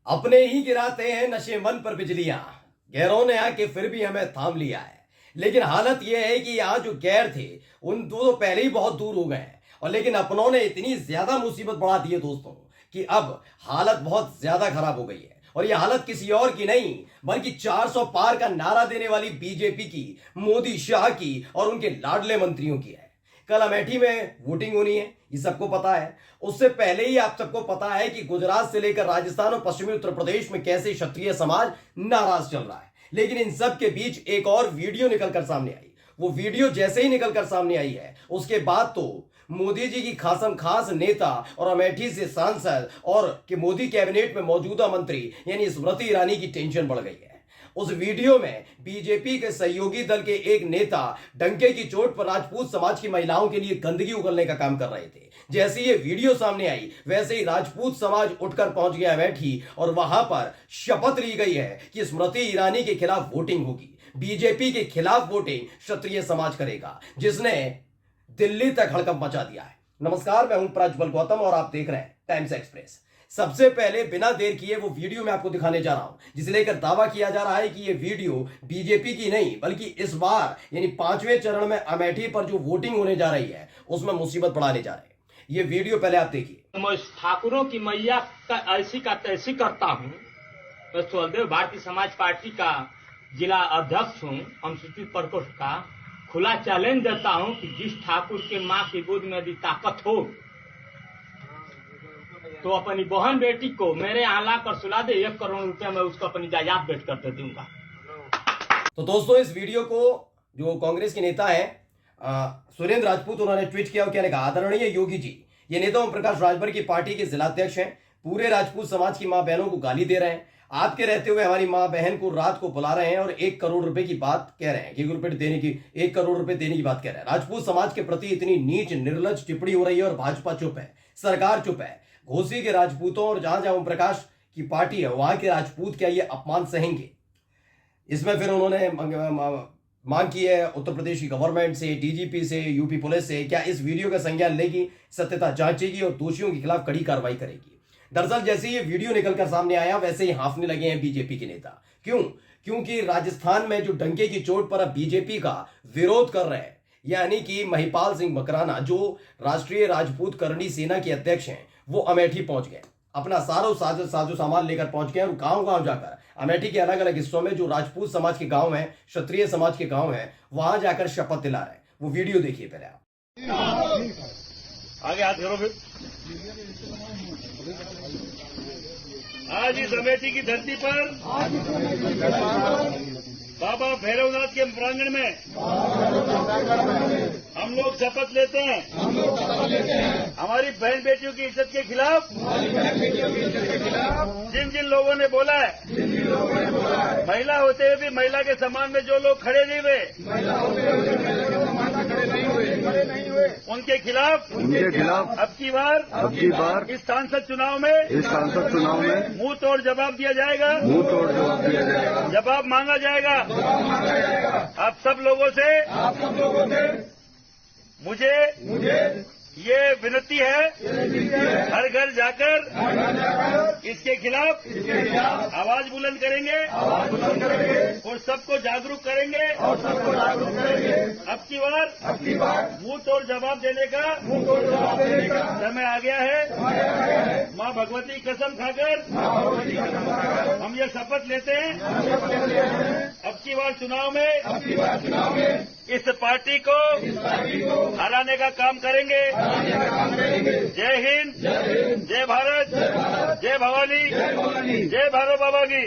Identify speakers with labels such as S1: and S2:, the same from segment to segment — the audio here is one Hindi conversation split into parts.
S1: अपने ही गिराते हैं नशे मन पर बिजलियां। गैरों ने आके फिर भी हमें थाम लिया है। लेकिन हालत यह है कि यहाँ जो गैर थे उन दो तो पहले ही बहुत दूर हो गए हैं, और लेकिन अपनों ने इतनी ज्यादा मुसीबत बढ़ा दी है दोस्तों कि अब हालत बहुत ज्यादा खराब हो गई है। और यह हालत किसी और की नहीं बल्कि 400 पार का नारा देने वाली बीजेपी की, मोदी शाह की और उनके लाडले मंत्रियों की है। कल अमेठी में वोटिंग होनी है, ये सबको पता है। उससे पहले ही आप सबको पता है कि गुजरात से लेकर राजस्थान और पश्चिमी उत्तर प्रदेश में कैसे क्षत्रिय समाज नाराज चल रहा है। लेकिन इन सब के बीच एक और वीडियो निकलकर सामने आई। वो वीडियो जैसे ही निकलकर सामने आई है उसके बाद तो मोदी जी की खासम खास नेता और अमेठी से सांसद और कि मोदी कैबिनेट में मौजूदा मंत्री यानी स्मृति ईरानी की टेंशन बढ़ गई है। उस वीडियो में बीजेपी के सहयोगी दल के एक नेता डंके की चोट पर राजपूत समाज की महिलाओं के लिए गंदगी उगलने का काम कर रहे थे। जैसे ये वीडियो सामने आई वैसे ही राजपूत समाज उठकर पहुंच गया अमेठी और वहां पर शपथ ली गई है कि स्मृति ईरानी के खिलाफ वोटिंग होगी। बीजेपी के खिलाफ वोटिंग क्षत्रिय समाज करेगा, जिसने दिल्ली तक हड़कंप मचा दिया है। नमस्कार, मैं हूं प्रज्वल गौतम और आप देख रहे हैं टाइम्स एक्सप्रेस। सबसे पहले बिना देर किए वो वीडियो मैं आपको दिखाने जा रहा हूं जिसे लेकर दावा किया जा रहा है कि ये वीडियो बीजेपी की नहीं बल्कि इस बार यानी 5वें चरण में अमेठी पर जो वोटिंग होने जा रही है उसमें मुसीबत बढ़ाने जा रहे हैं। ये वीडियो पहले आप देखिए।
S2: मैं ठाकुरों की मैया का ऐसी का तैसी करता हूँ। मैं स्वदेव भारतीय समाज पार्टी का जिला अध्यक्ष हूँ। अनुसूचित प्रकोष्ठ का खुला चैलेंज देता हूँ कि जिस ठाकुर के माँ की गोद में यदि ताकत हो तो अपनी बहन बेटी को मेरे यहाँ लाकर सुला दे। 1 करोड़ रुपया मैं उसको अपनी जायदाद बेच कर दे दूंगा।
S1: तो दोस्तों, इस वीडियो को जो कांग्रेस के नेता है सुरेंद्र राजपूत, उन्होंने ट्वीट किया और क्या लिखा। आदरणीय योगी जी, ये नेता ओम प्रकाश राजभर की पार्टी के जिलाध्यक्ष हैं। पूरे राजपूत समाज की मां बहनों को गाली दे रहे हैं। आपके रहते हुए हमारी मां बहन को रात को बुला रहे हैं और 1 करोड़ रुपए की बात कह रहे हैं कि 1 करोड़ रुपए देने की बात कह रहे हैं। राजपूत समाज के प्रति इतनी नीच निर्लज टिप्पणी हो रही है और भाजपा चुप है, सरकार चुप है। घोसी के राजपूतों और जहां जहां ओम प्रकाश की पार्टी है वहां के राजपूत क्या ये अपमान सहेंगे? इसमें फिर उन्होंने मांग की है उत्तर प्रदेश की गवर्नमेंट से, डीजीपी से, यूपी पुलिस से, क्या इस वीडियो का संज्ञान लेगी, सत्यता जांचेगी और दोषियों के खिलाफ कड़ी कार्रवाई करेगी। दरअसल जैसे ये वीडियो निकलकर सामने आया वैसे ही हाफने लगे हैं बीजेपी के नेता। क्यों? क्योंकि राजस्थान में जो डंके की चोट पर अब बीजेपी का विरोध कर रहे हैं, यानी कि महिपाल सिंह मकराना जो राष्ट्रीय राजपूत करणी सेना के अध्यक्ष हैं, वो अमेठी पहुंच गए। अपना साजो सामान लेकर पहुंच गए और गांव गांव जाकर अमेठी के अलग अलग हिस्सों में जो राजपूत समाज के गांव हैं, क्षत्रिय समाज के गांव हैं, वहां जाकर शपथ दिला रहे हैं। वो वीडियो देखिए पहले आप।
S2: आगे हाथ करो। फिर आज इस अमेठी की धरती पर बाबा भैरवनाथ के प्रांगण में हम लोग शपथ लेते हैं हमारी बहन बेटियों की इज्जत के खिलाफ। जिन जिन लोगों ने बोला है महिला होते हुए भी महिला के सम्मान में जो लोग खड़े नहीं हुए उनके खिलाफ अब की बार इस सांसद चुनाव में मुंह तोड़ जवाब दिया जाएगा। जवाब मांगा जाएगा। आप सब लोगों से मुझे ये विनती है, हर घर जाकर इसके खिलाफ आवाज बुलंद करेंगे और सबको जागरूक करेंगे। अब की बार मुंह तोड़ जवाब देने का समय आ गया है। मां भगवती कसम खाकर हम ये शपथ लेते हैं, अब की बार चुनाव में इस पार्टी को हराने का काम करेंगे। जय हिंद, जय भारत, जय भवानी, जय भैरव बाबा की।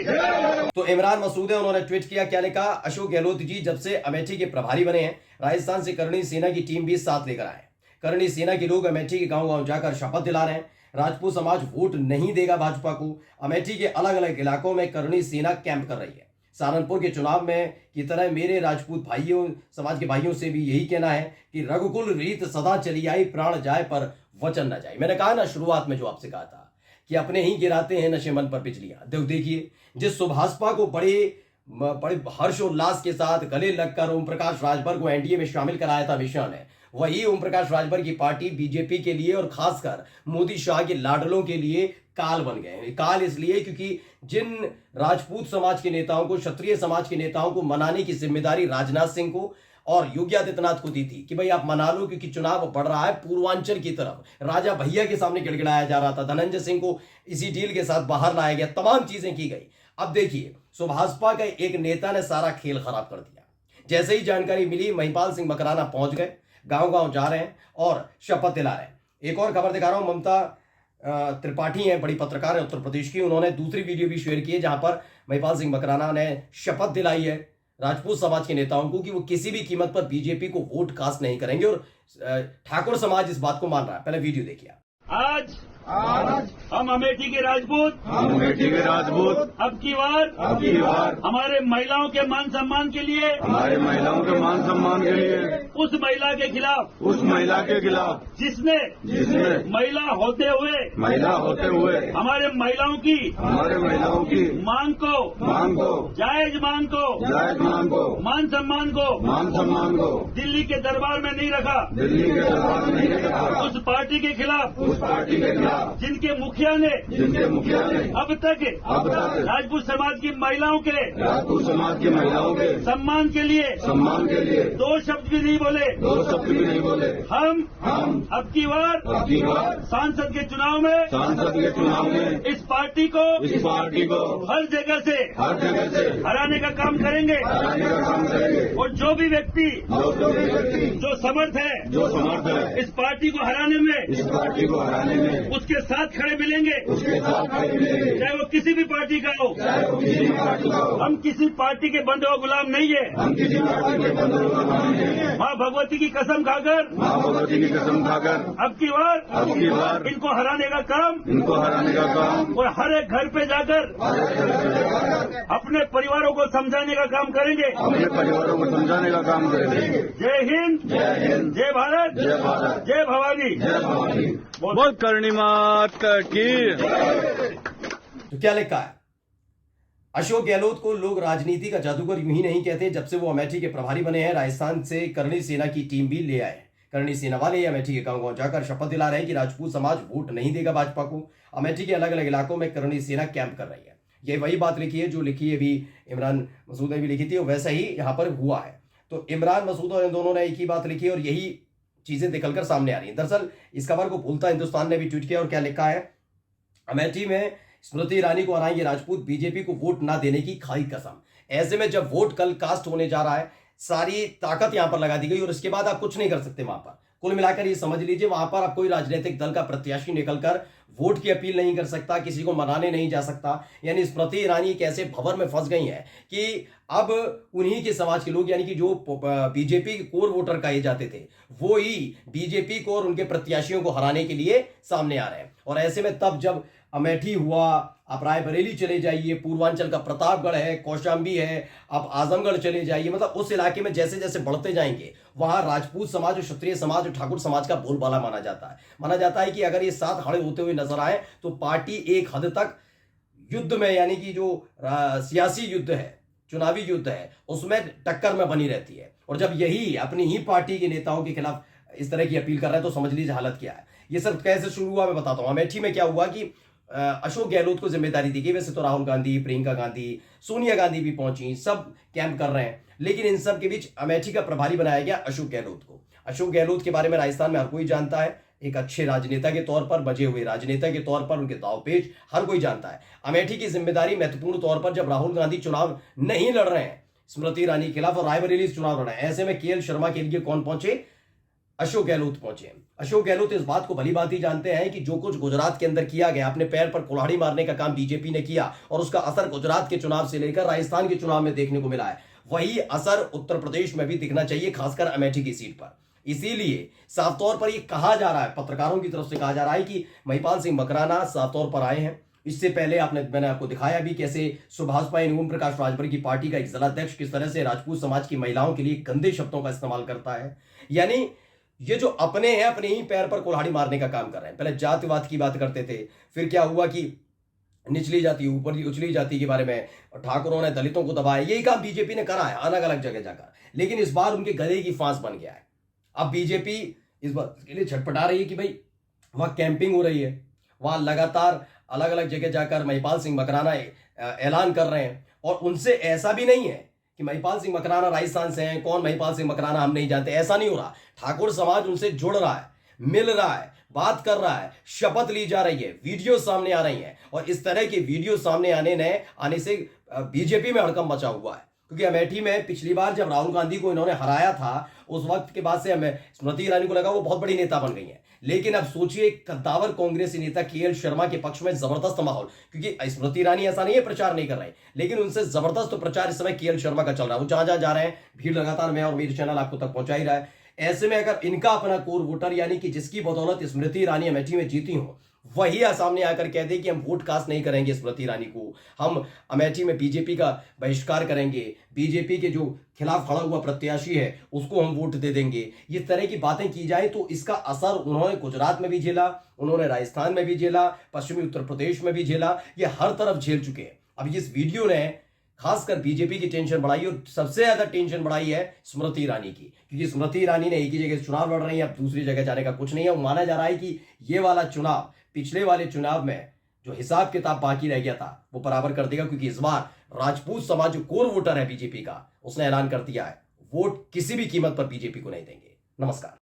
S1: तो इमरान मसूद है, उन्होंने ट्वीट किया, क्या लिखा। अशोक गहलोत जी जब से अमेठी के प्रभारी बने हैं, राजस्थान से करणी सेना की टीम भी साथ लेकर आए। करणी सेना के लोग अमेठी के गांव गांव जाकर शपथ दिला रहे हैं। राजपूत समाज वोट नहीं देगा भाजपा को। अमेठी के अलग अलग इलाकों में करणी सेना कैंप कर रही है। सहारनपुर के चुनाव में की तरह मेरे राजपूत भाइयों समाज के भाइयों से भी यही कहना है कि रघुकुल रीत सदा चली आई, प्राण जाए पर वचन न जाए। मैंने कहा ना शुरुआत में जो आपसे कहा था कि अपने ही गिराते हैं नशे मन पर बिजलियां। देखिए, जिस सुभाषपा को बड़े हर्षोल्लास के साथ गले लगकर ओम प्रकाश राजभर को एनडीए में शामिल कराया था विषय ने, वही ओम प्रकाश राजभर की पार्टी बीजेपी के लिए और खासकर मोदी शाह के लाडलों के लिए काल बन गए हैं। काल इसलिए क्योंकि जिन राजपूत समाज के नेताओं को, क्षत्रिय समाज के नेताओं को मनाने की जिम्मेदारी राजनाथ सिंह को और योगी आदित्यनाथ को दी थी कि भाई आप मना लो क्योंकि चुनाव बढ़ रहा है पूर्वांचल की तरफ, राजा भैया के सामने गिड़गिड़ाया जा रहा था, धनंजय सिंह को इसी डील के साथ बाहर लाया गया, तमाम चीजें की गई। अब देखिए, सो भाजपा का एक नेता ने सारा खेल खराब कर दिया। जैसे ही जानकारी मिली, महिपाल सिंह मकराना पहुंच गए, गांव गांव जा रहे हैं और शपथ दिला रहे हैं। एक और खबर दिखा रहा हूं, ममता त्रिपाठी हैं, बड़ी पत्रकार है उत्तर प्रदेश की, उन्होंने दूसरी वीडियो भी शेयर की है जहां पर महिपाल सिंह मकराना ने शपथ दिलाई है राजपूत समाज के नेताओं को कि वो किसी भी कीमत पर बीजेपी को वोट कास्ट नहीं करेंगे, और ठाकुर समाज इस बात को मान रहा है। पहले वीडियो देखिए।
S2: आज हम अमेठी के राजपूत अब की बार हमारे महिलाओं के मान सम्मान के लिए उस महिला के खिलाफ जिसने महिला होते हुए हमारे महिलाओं की मांग को जायज मांग को मान सम्मान को दिल्ली के दरबार में नहीं रखा, उस पार्टी के खिलाफ जिनके मुखिया ने अब तक राजपूत समाज की महिलाओं के सम्मान के लिए दो शब्द भी नहीं बोले। हम अब की बार सांसद के चुनाव में इस पार्टी को हर जगह से हराने का काम करेंगे, और जो भी व्यक्ति जो समर्थ है इस पार्टी को हराने में उसके साथ खड़े मिलेंगे, चाहे वो किसी भी पार्टी का हो। हम किसी पार्टी के बंदे व गुलाम नहीं है। माँ भगवती की कसम खाकर अब की बार इनको हराने का काम और हर एक घर पे जाकर अपने परिवारों को समझाने का काम करेंगे। जय हिंद, जय भारत, जय भवानी।
S3: बोल करणी माता की।
S1: तो क्या लिखा है? अशोक गहलोत को लोग राजनीति का जादूगर यूं ही नहीं कहते। जब से वो अमेठी के प्रभारी बने हैं, राजस्थान से करणी सेना की टीम भी ले आए। करणी सेना वाले अमेठी के गांव गांव जाकर शपथ दिला रहे हैं कि राजपूत समाज वोट नहीं देगा भाजपा को। अमेठी के अलग अलग इलाकों में करणी सेना कैंप कर रही है। ये वही बात लिखी है जो लिखी है भी इमरान मसूद ने भी लिखी थी, और वैसा ही यहाँ पर हुआ है। तो इमरान मसूद और इन दोनों ने एक ही बात लिखी है और यही चीजें निकलकर सामने आ रही हैं। दरअसल इस खबर को भूलता हिंदुस्तान ने भी ट्वीट किया और क्या लिखा है? अमेठी में स्मृति ईरानी को हराएंगे राजपूत, बीजेपी को वोट ना देने की खाई कसम। ऐसे में जब वोट कल कास्ट होने जा रहा है, सारी ताकत यहां पर लगा दी गई और इसके बाद आप कुछ नहीं कर सकते वहां पर। कुल मिलाकर ये समझ लीजिए, वहां पर आप कोई राजनीतिक दल का प्रत्याशी निकलकर वोट की अपील नहीं कर सकता, किसी को मनाने नहीं जा सकता। यानी स्मृति ईरानी एक ऐसे भंवर में फंस गई है कि अब उन्हीं के समाज के लोग, यानी कि जो बीजेपी के कोर वोटर कहे जाते थे, वो ही बीजेपी को और उनके प्रत्याशियों को हराने के लिए सामने आ रहे हैं। और ऐसे में तब जब अमेठी हुआ, आप रायबरेली चले जाइए, पूर्वांचल का प्रतापगढ़ है, कौशाम्बी है, आप आजमगढ़ चले जाइए, मतलब उस इलाके में जैसे जैसे बढ़ते जाएंगे वहां राजपूत समाज और क्षत्रिय समाज और ठाकुर समाज का बोलबाला माना जाता है कि अगर ये साथ खड़े होते हुए नजर आए तो पार्टी एक हद तक युद्ध में, यानी कि जो सियासी युद्ध है, चुनावी युद्ध है, उसमें टक्कर में बनी रहती है। और जब यही अपनी ही पार्टी के नेताओं के खिलाफ इस तरह की अपील कर रहे हैं तो समझ लीजिए हालत क्या है। ये सब कैसे शुरू हुआ मैं बताता हूं। अमेठी में क्या हुआ कि अशोक गहलोत को जिम्मेदारी दी गई। वैसे तो राहुल गांधी, प्रियंका गांधी, सोनिया गांधी भी पहुंची, सब कैंप कर रहे हैं, लेकिन इन सब के बीच अमेठी का प्रभारी बनाया गया अशोक गहलोत को। अशोक गहलोत के बारे में राजस्थान में हर कोई जानता है, एक अच्छे राजनेता के तौर पर, बजे हुए राजनेता के तौर पर, उनके दावपेच हर कोई जानता है। अमेठी की जिम्मेदारी महत्वपूर्ण तौर पर जब राहुल गांधी चुनाव नहीं लड़ रहे हैं स्मृति ईरानी के खिलाफ और रायबरेली चुनाव लड़ रहे हैं, ऐसे में केएल शर्मा के लिए कौन पहुंचे? अशोक गहलोत पहुंचे। अशोक गहलोत इस बात को भली बात ही जानते हैं कि जो कुछ गुजरात के अंदर किया गया, अपने पैर पर कुल्हाड़ी मारने का काम बीजेपी ने किया और उसका असर गुजरात के चुनाव से लेकर राजस्थान के चुनाव में देखने को मिला है, वही असर उत्तर प्रदेश में भी दिखना चाहिए, खासकर अमेठी की सीट पर। इसीलिए साफ तौर पर यह कहा जा रहा है, पत्रकारों की तरफ से कहा जा रहा है कि महिपाल सिंह मकराना साफ तौर पर आए हैं। इससे पहले मैंने आपको दिखाया भी कैसे सुभाषपा ओम प्रकाश राजभर की पार्टी का एक जिलाध्यक्ष किस तरह से राजपूत समाज की महिलाओं के लिए गंदे शब्दों का इस्तेमाल करता है। यानी ये जो अपने हैं, अपने ही पैर पर कुल्हाड़ी मारने का काम कर रहे हैं। पहले जातिवाद की बात करते थे, फिर क्या हुआ कि निचली जाति ऊपर उचली जाति के बारे में, ठाकुरों ने दलितों को दबाया। यही काम बीजेपी ने करा है अलग अलग जगह जाकर, लेकिन इस बार उनके गले की फांस बन गया है। अब बीजेपी इस बात के लिए छटपटा रही है कि भाई वहां कैंपिंग हो रही है, वहां लगातार अलग अलग जगह जाकर महिपाल सिंह मकराना ऐलान कर रहे हैं। और उनसे ऐसा भी नहीं है कि महिपाल सिंह मकराना राजस्थान से हैं, कौन महिपाल सिंह मकराना हम नहीं जानते, ऐसा नहीं हो रहा। ठाकुर समाज उनसे जुड़ रहा है, मिल रहा है, बात कर रहा है, शपथ ली जा रही है, वीडियो सामने आ रही हैं। और इस तरह की वीडियो सामने आने से बीजेपी में हड़कंप मचा हुआ है। क्योंकि अमेठी में पिछली बार जब राहुल गांधी को इन्होंने हराया था, उस वक्त के बाद से हमें स्मृति ईरानी को लगा वो बहुत बड़ी नेता बन गई है। लेकिन अब सोचिए, कद्दावर कांग्रेसी नेता केएल शर्मा के पक्ष में जबरदस्त माहौल, क्योंकि स्मृति ईरानी ऐसा नहीं है प्रचार नहीं कर रहे, लेकिन उनसे जबरदस्त प्रचार इस समय केएल शर्मा का चल रहा है। वो जहां जहां जा रहे हैं, भीड़ लगातार मैं और मेरी चैनल आपको तक पहुंचा ही रहा है। ऐसे में अगर इनका अपना कोर वोटर, यानी कि जिसकी बदौलत स्मृति ईरानी अमेठी में जीती हो, वही सामने आकर कह दे कि हम वोट कास्ट नहीं करेंगे स्मृति ईरानी को, हम अमेठी में बीजेपी का बहिष्कार करेंगे, बीजेपी के जो खिलाफ खड़ा हुआ प्रत्याशी है उसको हम वोट दे देंगे, ये तरह की बातें की जाए तो इसका असर उन्होंने गुजरात में भी झेला, उन्होंने राजस्थान में भी झेला, पश्चिमी उत्तर प्रदेश में भी झेला, ये हर तरफ झेल चुके हैं। अब इस वीडियो ने खासकर बीजेपी की टेंशन बढ़ाई, और सबसे ज्यादा टेंशन बढ़ाई है स्मृति ईरानी की, क्योंकि स्मृति ईरानी ने एक ही जगह चुनाव लड़ रही है, अब दूसरी जगह जाने का कुछ नहीं है। माना जा रहा है कि ये वाला चुनाव पिछले वाले चुनाव में जो हिसाब किताब बाकी रह गया था वो बराबर कर देगा, क्योंकि इस बार राजपूत समाज जो कोर वोटर है बीजेपी का, उसने ऐलान कर दिया है वोट किसी भी कीमत पर बीजेपी को नहीं देंगे। नमस्कार।